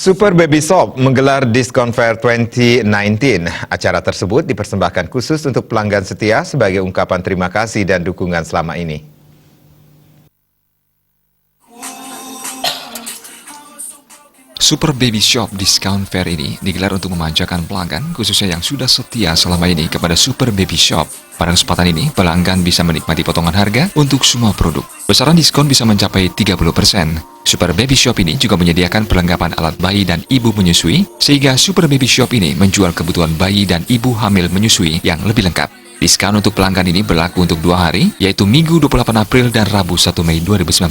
Super Baby Shop menggelar Diskon Fair 2019. Acara tersebut dipersembahkan khusus untuk pelanggan setia sebagai ungkapan terima kasih dan dukungan selama ini. Super Baby Shop Discount Fair ini digelar untuk memanjakan pelanggan, khususnya yang sudah setia selama ini kepada Super Baby Shop. Pada kesempatan ini, pelanggan bisa menikmati potongan harga untuk semua produk. Besaran diskon bisa mencapai 30%. Super Baby Shop ini juga menyediakan perlengkapan alat bayi dan ibu menyusui, sehingga Super Baby Shop ini menjual kebutuhan bayi dan ibu hamil menyusui yang lebih lengkap. Diskon untuk pelanggan ini berlaku untuk 2 hari, yaitu Minggu 28 April dan Rabu 1 Mei 2019.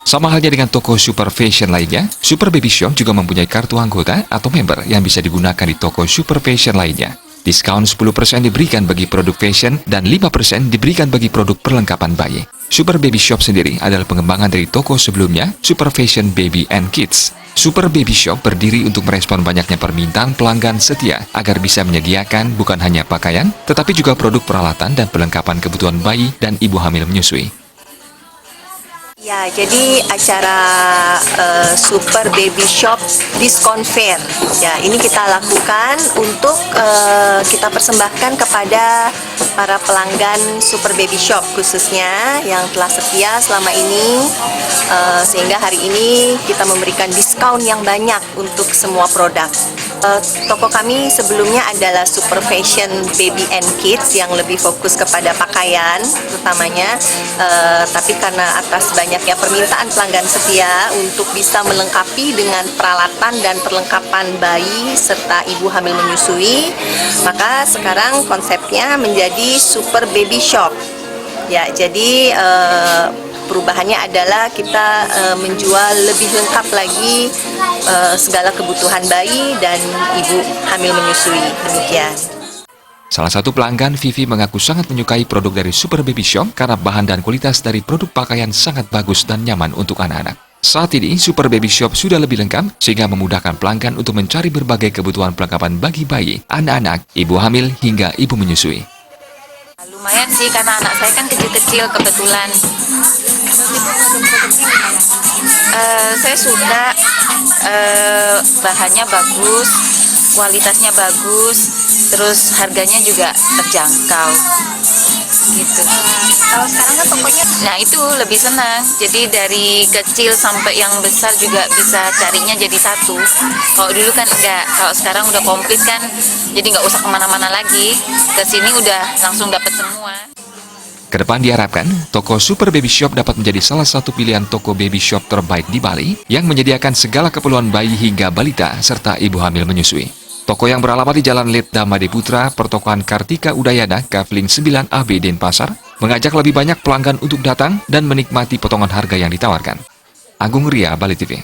Sama halnya dengan toko Super Fashion lainnya, Super Baby Shop juga mempunyai kartu anggota atau member yang bisa digunakan di toko Super Fashion lainnya. Diskon 10% diberikan bagi produk fashion dan 5% diberikan bagi produk perlengkapan bayi. Super Baby Shop sendiri adalah pengembangan dari toko sebelumnya, Super Fashion Baby and Kids. Super Baby Shop berdiri untuk merespon banyaknya permintaan pelanggan setia agar bisa menyediakan bukan hanya pakaian, tetapi juga produk peralatan dan perlengkapan kebutuhan bayi dan ibu hamil menyusui. Ya, jadi acara Super Baby Shop Diskon Fair. Ya, ini kita lakukan untuk kita persembahkan kepada para pelanggan Super Baby Shop khususnya yang telah setia selama ini, sehingga hari ini kita memberikan diskon yang banyak untuk semua produk. Toko kami sebelumnya adalah Super Fashion Baby and Kids yang lebih fokus kepada pakaian utamanya, tapi karena atas banyaknya permintaan pelanggan setia untuk bisa melengkapi dengan peralatan dan perlengkapan bayi serta ibu hamil menyusui, maka sekarang konsepnya menjadi Super Baby Shop. Ya, jadi perubahannya adalah kita menjual lebih lengkap lagi segala kebutuhan bayi dan ibu hamil menyusui. Demikian. Salah satu pelanggan, Vivi, mengaku sangat menyukai produk dari Super Baby Shop karena bahan dan kualitas dari produk pakaian sangat bagus dan nyaman untuk anak-anak. Saat ini, Super Baby Shop sudah lebih lengkap sehingga memudahkan pelanggan untuk mencari berbagai kebutuhan perlengkapan bagi bayi, anak-anak, ibu hamil, hingga ibu menyusui. Lumayan sih, karena anak saya kan kecil-kecil kebetulan. Saya suka bahannya bagus, kualitasnya bagus, terus harganya juga terjangkau. Gitu. Kalau sekarang kan tokonya, Nah itu lebih senang. Jadi dari kecil sampai yang besar juga bisa carinya jadi satu. Kalau dulu kan enggak. Kalau sekarang udah komplit kan, jadi nggak usah kemana-mana lagi. Kesini udah langsung dapat semua. Kedepan diharapkan, toko Super Baby Shop dapat menjadi salah satu pilihan toko baby shop terbaik di Bali yang menyediakan segala keperluan bayi hingga balita serta ibu hamil menyusui. Toko yang beralamat di Jalan Letdamade Putra, Pertokohan Kartika Udayana, Kavling 9AB Denpasar, mengajak lebih banyak pelanggan untuk datang dan menikmati potongan harga yang ditawarkan. Agung Ria, Bali TV.